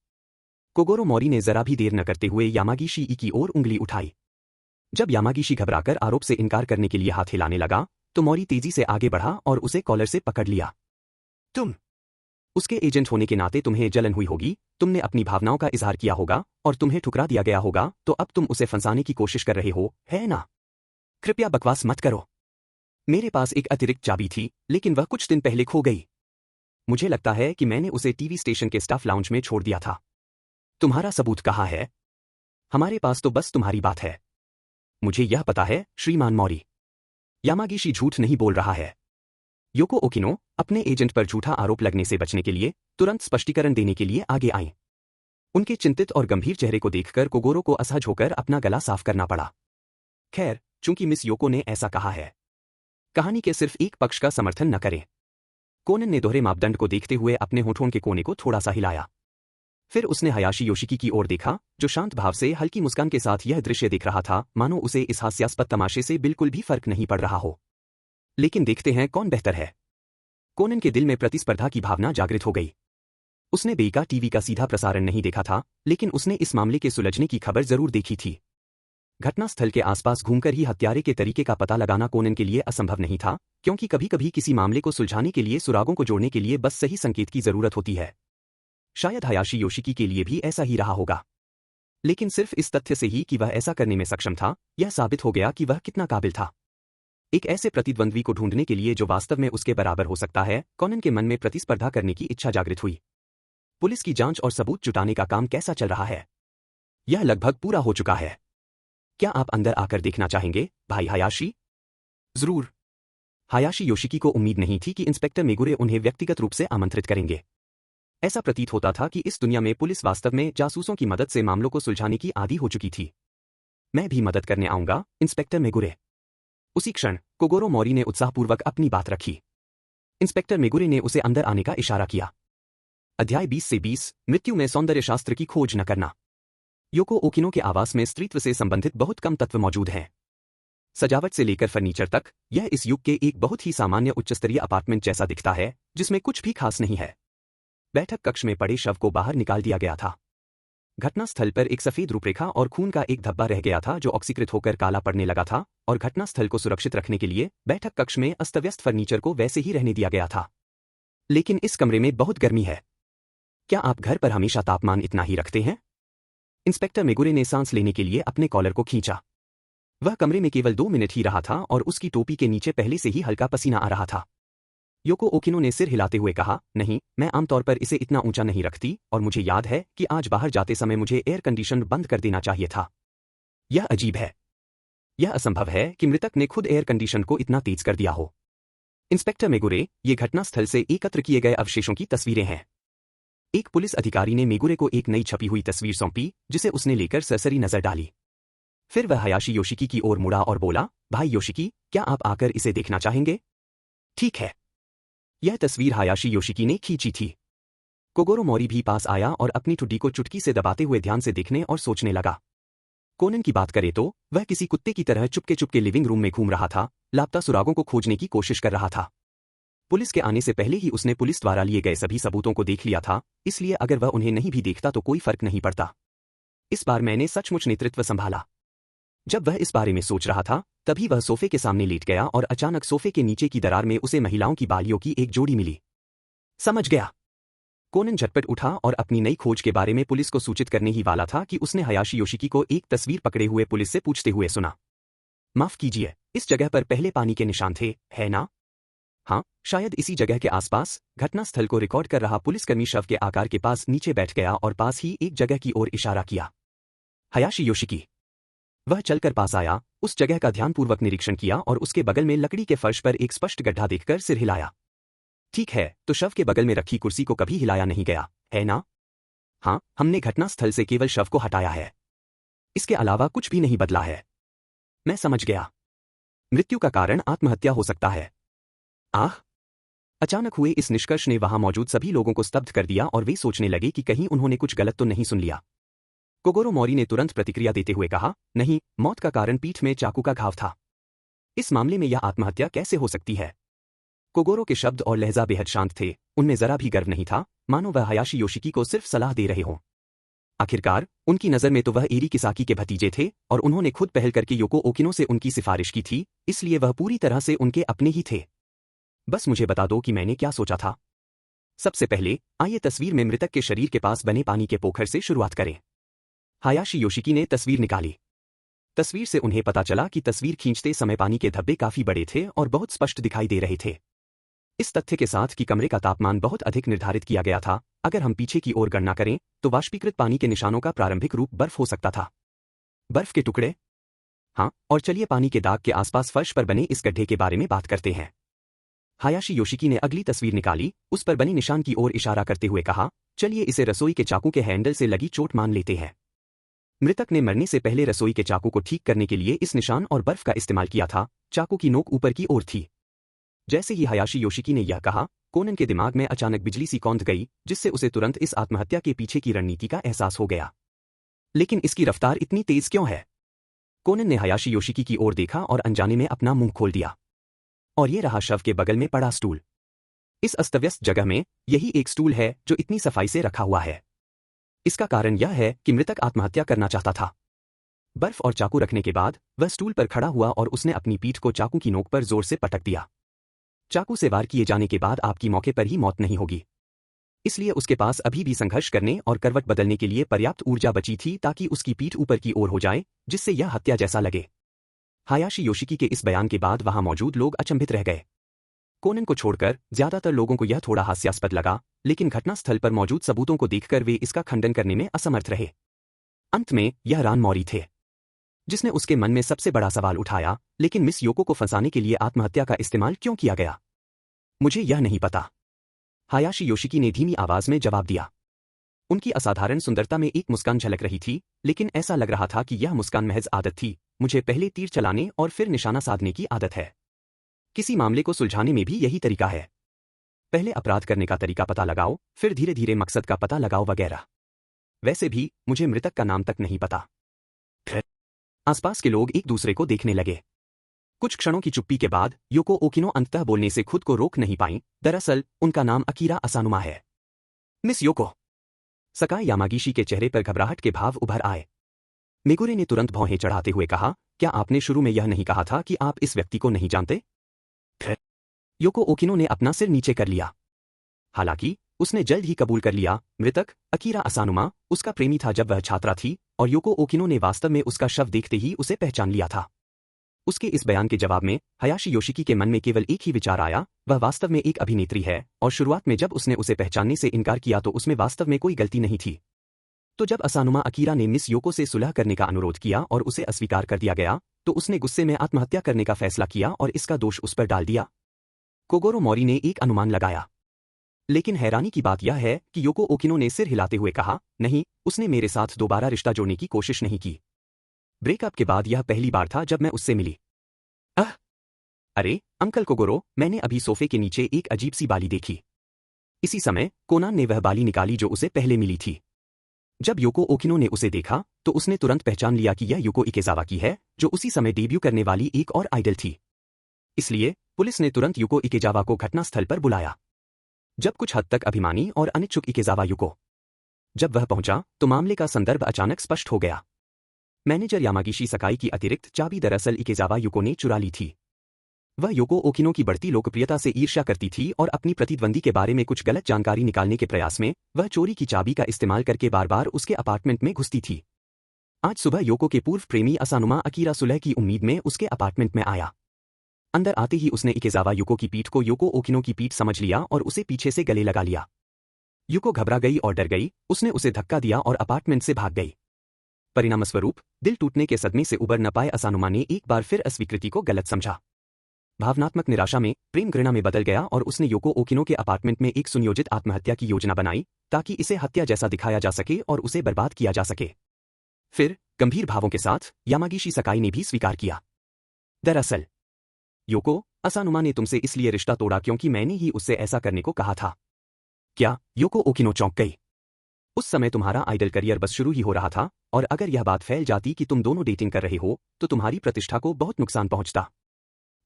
कोगोरो मोरी ने जरा भी देर न करते हुए यामागिशी ई की ओर उंगली उठाई। जब यामागिशी घबराकर आरोप से इनकार करने के लिए हाथ हिलाने लगा तो मोरी तेजी से आगे बढ़ा और उसे कॉलर से पकड़ लिया। तुम उसके एजेंट होने के नाते तुम्हें जलन हुई होगी, तुमने अपनी भावनाओं का इजहार किया होगा और तुम्हें ठुकरा दिया गया होगा, तो अब तुम उसे फंसाने की कोशिश कर रहे हो, है ना? कृपया बकवास मत करो। मेरे पास एक अतिरिक्त चाबी थी, लेकिन वह कुछ दिन पहले खो गई। मुझे लगता है कि मैंने उसे टीवी स्टेशन के स्टाफ लाउंज में छोड़ दिया था। तुम्हारा सबूत कहाँ है? हमारे पास तो बस तुम्हारी बात है। मुझे यह पता है, श्रीमान मौरी। यामागिशी झूठ नहीं बोल रहा है। योको ओकिनो अपने एजेंट पर झूठा आरोप लगने से बचने के लिए तुरंत स्पष्टीकरण देने के लिए आगे आईं। उनके चिंतित और गंभीर चेहरे को देखकर कोगोरो को असहज होकर अपना गला साफ करना पड़ा। खैर, चूंकि मिस योको ने ऐसा कहा है, कहानी के सिर्फ एक पक्ष का समर्थन न करें। कोनन ने दोहरे मापदंड को देखते हुए अपने होठों के कोने को थोड़ा सा हिलाया। फिर उसने हयाशी योशिकी की ओर देखा, जो शांत भाव से हल्की मुस्कान के साथ यह दृश्य देख रहा था, मानो उसे इस हास्यास्पद तमाशे से बिल्कुल भी फर्क नहीं पड़ रहा हो। लेकिन देखते हैं कौन बेहतर है। कोनन के दिल में प्रतिस्पर्धा की भावना जागृत हो गई। उसने बेइका टीवी का सीधा प्रसारण नहीं देखा था, लेकिन उसने इस मामले के सुलझने की खबर जरूर देखी थी। घटनास्थल के आसपास घूमकर ही हत्यारे के तरीके का पता लगाना कोनन के लिए असंभव नहीं था, क्योंकि कभी कभी किसी मामले को सुलझाने के लिए सुरागों को जोड़ने के लिए बस सही संकेत की जरूरत होती है। शायद हायाशी योशिकी के लिए भी ऐसा ही रहा होगा। लेकिन सिर्फ इस तथ्य से ही कि वह ऐसा करने में सक्षम था, यह साबित हो गया कि वह कितना काबिल था। एक ऐसे प्रतिद्वंद्वी को ढूंढने के लिए जो वास्तव में उसके बराबर हो सकता है, कॉनन के मन में प्रतिस्पर्धा करने की इच्छा जागृत हुई। पुलिस की जांच और सबूत जुटाने का काम कैसा चल रहा है? यह लगभग पूरा हो चुका है। क्या आप अंदर आकर देखना चाहेंगे, भाई हायाशी? जरूर। हायाशी योशिकी को उम्मीद नहीं थी कि इंस्पेक्टर मेगुरे उन्हें व्यक्तिगत रूप से आमंत्रित करेंगे। ऐसा प्रतीत होता था कि इस दुनिया में पुलिस वास्तव में जासूसों की मदद से मामलों को सुलझाने की आदी हो चुकी थी। मैं भी मदद करने आऊंगा, इंस्पेक्टर मेगुरे। उसी क्षण कोगोरो मोरी ने उत्साहपूर्वक अपनी बात रखी। इंस्पेक्टर मेगुरे ने उसे अंदर आने का इशारा किया। अध्याय 20 से 20, मृत्यु में सौंदर्य शास्त्र की खोज न करना। योको ओकिनो के आवास में स्त्रीत्व से संबंधित बहुत कम तत्व मौजूद हैं। सजावट से लेकर फर्नीचर तक, यह इस युग के एक बहुत ही सामान्य उच्चस्तरीय अपार्टमेंट जैसा दिखता है, जिसमें कुछ भी खास नहीं है। बैठक कक्ष में पड़े शव को बाहर निकाल दिया गया था। घटनास्थल पर एक सफेद रूपरेखा और खून का एक धब्बा रह गया था जो ऑक्सीकृत होकर काला पड़ने लगा था, और घटनास्थल को सुरक्षित रखने के लिए बैठक कक्ष में अस्तव्यस्त फर्नीचर को वैसे ही रहने दिया गया था। लेकिन इस कमरे में बहुत गर्मी है। क्या आप घर पर हमेशा तापमान इतना ही रखते हैं? इंस्पेक्टर मेगुरे ने सांस लेने के लिए अपने कॉलर को खींचा। वह कमरे में केवल 2 मिनट ही रहा था और उसकी टोपी के नीचे पहले से ही हल्का पसीना आ रहा था। योको ओकिनो ने सिर हिलाते हुए कहा, नहीं, मैं आमतौर पर इसे इतना ऊंचा नहीं रखती, और मुझे याद है कि आज बाहर जाते समय मुझे एयर कंडीशन बंद कर देना चाहिए था। यह अजीब है। यह असंभव है कि मृतक ने खुद एयर कंडीशन को इतना तेज कर दिया हो। इंस्पेक्टर मेगुरे, ये घटनास्थल से एकत्र किए गए अवशेषों की तस्वीरें हैं। एक पुलिस अधिकारी ने मेगुरे को एक नई छपी हुई तस्वीर सौंपी, जिसे उसने लेकर सरसरी नजर डाली। फिर वह हायाशी योशिकी की ओर मुड़ा और बोला, भाई योशिकी, क्या आप आकर इसे देखना चाहेंगे? ठीक है। यह तस्वीर हायाशी योशिकी ने खींची थी। कोगोरो मोरी भी पास आया और अपनी ठुड्डी को चुटकी से दबाते हुए ध्यान से देखने और सोचने लगा। कोनन की बात करे तो वह किसी कुत्ते की तरह चुपके चुपके लिविंग रूम में घूम रहा था, लापता सुरागों को खोजने की कोशिश कर रहा था। पुलिस के आने से पहले ही उसने पुलिस द्वारा लिए गए सभी सबूतों को देख लिया था, इसलिए अगर वह उन्हें नहीं भी देखता तो कोई फर्क नहीं पड़ता। इस बार मैंने सचमुच नेतृत्व संभाला। जब वह इस बारे में सोच रहा था, तभी वह सोफे के सामने लेट गया और अचानक सोफे के नीचे की दरार में उसे महिलाओं की बालियों की एक जोड़ी मिली। समझ गया। कोनन झटपट उठा और अपनी नई खोज के बारे में पुलिस को सूचित करने ही वाला था कि उसने हायाशी योशिकी को एक तस्वीर पकड़े हुए पुलिस से पूछते हुए सुना। माफ कीजिए, इस जगह पर पहले पानी के निशान थे, है ना? हाँ, शायद इसी जगह के आसपास। घटनास्थल को रिकॉर्ड कर रहा पुलिसकर्मी शव के आकार के पास नीचे बैठ गया और पास ही एक जगह की ओर इशारा किया। हायाशी योशिकी। वह चलकर पास आया, उस जगह का ध्यानपूर्वक निरीक्षण किया और उसके बगल में लकड़ी के फर्श पर एक स्पष्ट गड्ढा देखकर सिर हिलाया। ठीक है, तो शव के बगल में रखी कुर्सी को कभी हिलाया नहीं गया, है ना? हाँ, हमने घटनास्थल से केवल शव को हटाया है। इसके अलावा कुछ भी नहीं बदला है। मैं समझ गया। मृत्यु का कारण आत्महत्या हो सकता है। आह! अचानक हुए इस निष्कर्ष ने वहां मौजूद सभी लोगों को स्तब्ध कर दिया और वे सोचने लगे कि कहीं उन्होंने कुछ गलत तो नहीं सुन लिया। कोगोरो मोरी ने तुरंत प्रतिक्रिया देते हुए कहा, नहीं, मौत का कारण पीठ में चाकू का घाव था। इस मामले में यह आत्महत्या कैसे हो सकती है? कोगोरो के शब्द और लहजा बेहद शांत थे, उनमें जरा भी गर्व नहीं था, मानो वह हायाशी योशिकी को सिर्फ सलाह दे रहे हों। आखिरकार, उनकी नज़र में तो वह एरी किसाकी के भतीजे थे और उन्होंने खुद पहल करके योको ओकिनो से उनकी सिफारिश की थी, इसलिए वह पूरी तरह से उनके अपने ही थे। बस मुझे बता दो कि मैंने क्या सोचा था। सबसे पहले, आइए तस्वीर में मृतक के शरीर के पास बने पानी के पोखर से शुरुआत करें। हायाशी योशिकी ने तस्वीर निकाली। तस्वीर से उन्हें पता चला कि तस्वीर खींचते समय पानी के धब्बे काफी बड़े थे और बहुत स्पष्ट दिखाई दे रहे थे। इस तथ्य के साथ कि कमरे का तापमान बहुत अधिक निर्धारित किया गया था, अगर हम पीछे की ओर गणना करें तो वाष्पीकृत पानी के निशानों का प्रारंभिक रूप बर्फ हो सकता था। बर्फ के टुकड़े? हाँ, और चलिए पानी के दाग के आसपास फर्श पर बने इस गड्ढे के बारे में बात करते हैं। हायाशी योशिकी ने अगली तस्वीर निकाली, उस पर बने निशान की ओर इशारा करते हुए कहा, चलिए इसे रसोई के चाकू के हैंडल से लगी चोट मान लेते हैं। मृतक ने मरने से पहले रसोई के चाकू को ठीक करने के लिए इस निशान और बर्फ का इस्तेमाल किया था। चाकू की नोक ऊपर की ओर थी। जैसे ही हायाशी योशिकी ने यह कहा, कोनन के दिमाग में अचानक बिजली सी कौंध गई, जिससे उसे तुरंत इस आत्महत्या के पीछे की रणनीति का एहसास हो गया। लेकिन इसकी रफ्तार इतनी तेज क्यों है? कोनन ने हायाशी योशिकी की ओर देखा और अनजाने में अपना मुंह खोल दिया। और ये रहा शव के बगल में पड़ा स्टूल। इस अस्तव्यस्त जगह में यही एक स्टूल है जो इतनी सफाई से रखा हुआ है। इसका कारण यह है कि मृतक आत्महत्या करना चाहता था। बर्फ और चाकू रखने के बाद वह स्टूल पर खड़ा हुआ और उसने अपनी पीठ को चाकू की नोक पर जोर से पटक दिया। चाकू से वार किए जाने के बाद आपकी मौके पर ही मौत नहीं होगी, इसलिए उसके पास अभी भी संघर्ष करने और करवट बदलने के लिए पर्याप्त ऊर्जा बची थी ताकि उसकी पीठ ऊपर की ओर हो जाए, जिससे यह हत्या जैसा लगे। हायाशी योशिकी के इस बयान के बाद वहां मौजूद लोग अचंभित रह गए। कोनन को छोड़कर ज्यादातर लोगों को यह थोड़ा हास्यास्पद लगा, लेकिन घटनास्थल पर मौजूद सबूतों को देखकर वे इसका खंडन करने में असमर्थ रहे। अंत में यह रान मौरी थे जिसने उसके मन में सबसे बड़ा सवाल उठाया, लेकिन मिस योको को फंसाने के लिए आत्महत्या का इस्तेमाल क्यों किया गया? मुझे यह नहीं पता, हायाशी योशिकी ने धीमी आवाज में जवाब दिया। उनकी असाधारण सुंदरता में एक मुस्कान झलक रही थी, लेकिन ऐसा लग रहा था कि यह मुस्कान महज आदत थी। मुझे पहले तीर चलाने और फिर निशाना साधने की आदत है। किसी मामले को सुलझाने में भी यही तरीका है। पहले अपराध करने का तरीका पता लगाओ, फिर धीरे धीरे मकसद का पता लगाओ वगैरह। वैसे भी मुझे मृतक का नाम तक नहीं पता। आसपास के लोग एक दूसरे को देखने लगे। कुछ क्षणों की चुप्पी के बाद योको ओकिनो अंततः बोलने से खुद को रोक नहीं पाईं। दरअसल उनका नाम अकीरा असानुमा है। मिस योको। सकाई यामागिशी के चेहरे पर घबराहट के भाव उभर आए। मेगुरे ने तुरंत भौहें चढ़ाते हुए कहा, क्या आपने शुरू में यह नहीं कहा था कि आप इस व्यक्ति को नहीं जानते? योको ओकिनो ने अपना सिर नीचे कर लिया। हालांकि उसने जल्द ही कबूल कर लिया, मृतक अकीरा असानुमा उसका प्रेमी था जब वह छात्रा थी, और योको ओकिनो ने वास्तव में उसका शव देखते ही उसे पहचान लिया था। उसके इस बयान के जवाब में हायाशी योशिकी के मन में केवल एक ही विचार आया, वह वास्तव में एक अभिनेत्री है, और शुरुआत में जब उसने उसे पहचानने से इनकार किया तो उसमें वास्तव में कोई गलती नहीं थी। तो जब असानुमा अकीरा ने मिस योको से सुलह करने का अनुरोध किया और उसे अस्वीकार कर दिया गया, तो उसने गुस्से में आत्महत्या करने का फैसला किया और इसका दोष उस पर डाल दिया। कोगोरो मोरी ने एक अनुमान लगाया। लेकिन हैरानी की बात यह है कि योको ओकिनो ने सिर हिलाते हुए कहा, नहीं, उसने मेरे साथ दोबारा रिश्ता जोड़ने की कोशिश नहीं की। ब्रेकअप के बाद यह पहली बार था जब मैं उससे मिली। अरे अंकल कोगोरो, मैंने अभी सोफे के नीचे एक अजीब सी बाली देखी। इसी समय कोनान ने वह बाली निकाली जो उसे पहले मिली थी। जब योको ओकिनो ने उसे देखा तो उसने तुरंत पहचान लिया कि यह युको इकेजावा की है, जो उसी समय डेब्यू करने वाली एक और आइडल थी। इसलिए पुलिस ने तुरंत युको इकेजावा को घटनास्थल पर बुलाया। जब कुछ हद तक अभिमानी और अनिच्छुक इकेजावा युको जब वह पहुंचा तो मामले का संदर्भ अचानक स्पष्ट हो गया। मैनेजर यामागिशी सकाई की अतिरिक्त चाबी दरअसल इकेजावा युको ने चुरा ली थी। वह योको ओकिनो की बढ़ती लोकप्रियता से ईर्ष्या करती थी और अपनी प्रतिद्वंदी के बारे में कुछ गलत जानकारी निकालने के प्रयास में वह चोरी की चाबी का इस्तेमाल करके बार बार उसके अपार्टमेंट में घुसती थी। आज सुबह योको के पूर्व प्रेमी असानुमा अकीरा सुलह की उम्मीद में उसके अपार्टमेंट में आया। अंदर आते ही उसने इकेजावा युको की पीठ को योको ओकिनो की पीठ समझ लिया और उसे पीछे से गले लगा लिया। युको घबरा गई और डर गई, उसने उसे धक्का दिया और अपार्टमेंट से भाग गई। परिणामस्वरूप दिल टूटने के सदमे से उबर न पाए असानुमा ने एक बार फिर अस्वीकृति को गलत समझा। भावनात्मक निराशा में प्रेम घृणा में बदल गया और उसने योको ओकिनो के अपार्टमेंट में एक सुनियोजित आत्महत्या की योजना बनाई ताकि इसे हत्या जैसा दिखाया जा सके और उसे बर्बाद किया जा सके। फिर गंभीर भावों के साथ यामागिशी सकाई ने भी स्वीकार किया, दरअसल योको, असानुमा ने तुमसे इसलिए रिश्ता तोड़ा क्योंकि मैंने ही उससे ऐसा करने को कहा था। क्या? योको ओकिनो चौंक गई। उस समय तुम्हारा आइडल करियर बस शुरू ही हो रहा था, और अगर यह बात फैल जाती कि तुम दोनों डेटिंग कर रहे हो तो तुम्हारी प्रतिष्ठा को बहुत नुकसान पहुंचता।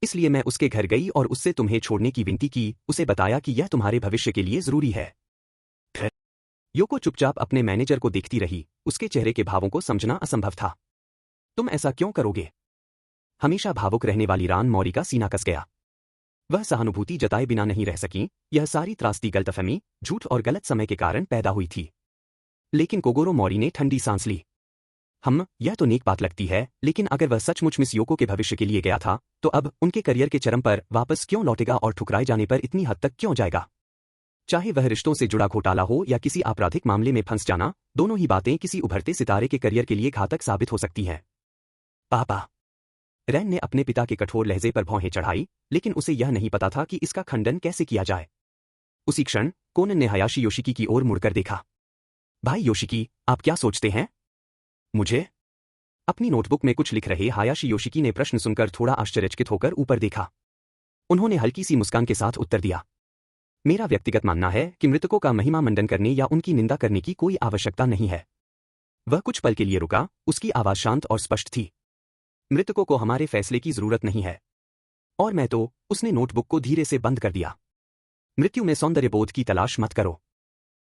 इसलिए मैं उसके घर गई और उससे तुम्हें छोड़ने की विनती की, उसे बताया कि यह तुम्हारे भविष्य के लिए जरूरी है। योको चुपचाप अपने मैनेजर को देखती रही, उसके चेहरे के भावों को समझना असंभव था। तुम ऐसा क्यों करोगे? हमेशा भावुक रहने वाली रान मौरी का सीना कस गया। वह सहानुभूति जताए बिना नहीं रह सकी। यह सारी त्रासदी गलतफहमी, झूठ और गलत समय के कारण पैदा हुई थी। लेकिन कोगोरो मोरी ने ठंडी सांस ली। यह तो नेक बात लगती है, लेकिन अगर वह सचमुच मिस योको के भविष्य के लिए गया था तो अब उनके करियर के चरम पर वापस क्यों लौटेगा और ठुकराए जाने पर इतनी हद तक क्यों जाएगा? चाहे वह रिश्तों से जुड़ा घोटाला हो या किसी आपराधिक मामले में फंस जाना, दोनों ही बातें किसी उभरते सितारे के करियर के लिए घातक साबित हो सकती हैं। पापा। रैन ने अपने पिता के कठोर लहजे पर भौहें चढ़ाई, लेकिन उसे यह नहीं पता था कि इसका खंडन कैसे किया जाए। उसी क्षण कोनन ने हायाशी योशिकी की ओर मुड़कर देखा। भाई योशिकी, आप क्या सोचते हैं? मुझे? अपनी नोटबुक में कुछ लिख रहे हायाशी योशिकी ने प्रश्न सुनकर थोड़ा आश्चर्यचकित होकर ऊपर देखा। उन्होंने हल्की सी मुस्कान के साथ उत्तर दिया, मेरा व्यक्तिगत मानना है कि मृतकों का महिमा मंडन करने या उनकी निंदा करने की कोई आवश्यकता नहीं है। वह कुछ पल के लिए रुका, उसकी आवाज शांत और स्पष्ट थी। मृतकों को हमारे फैसले की जरूरत नहीं है। और मैं तो। उसने नोटबुक को धीरे से बंद कर दिया। मृत्यु में सौंदर्यबोध की तलाश मत करो।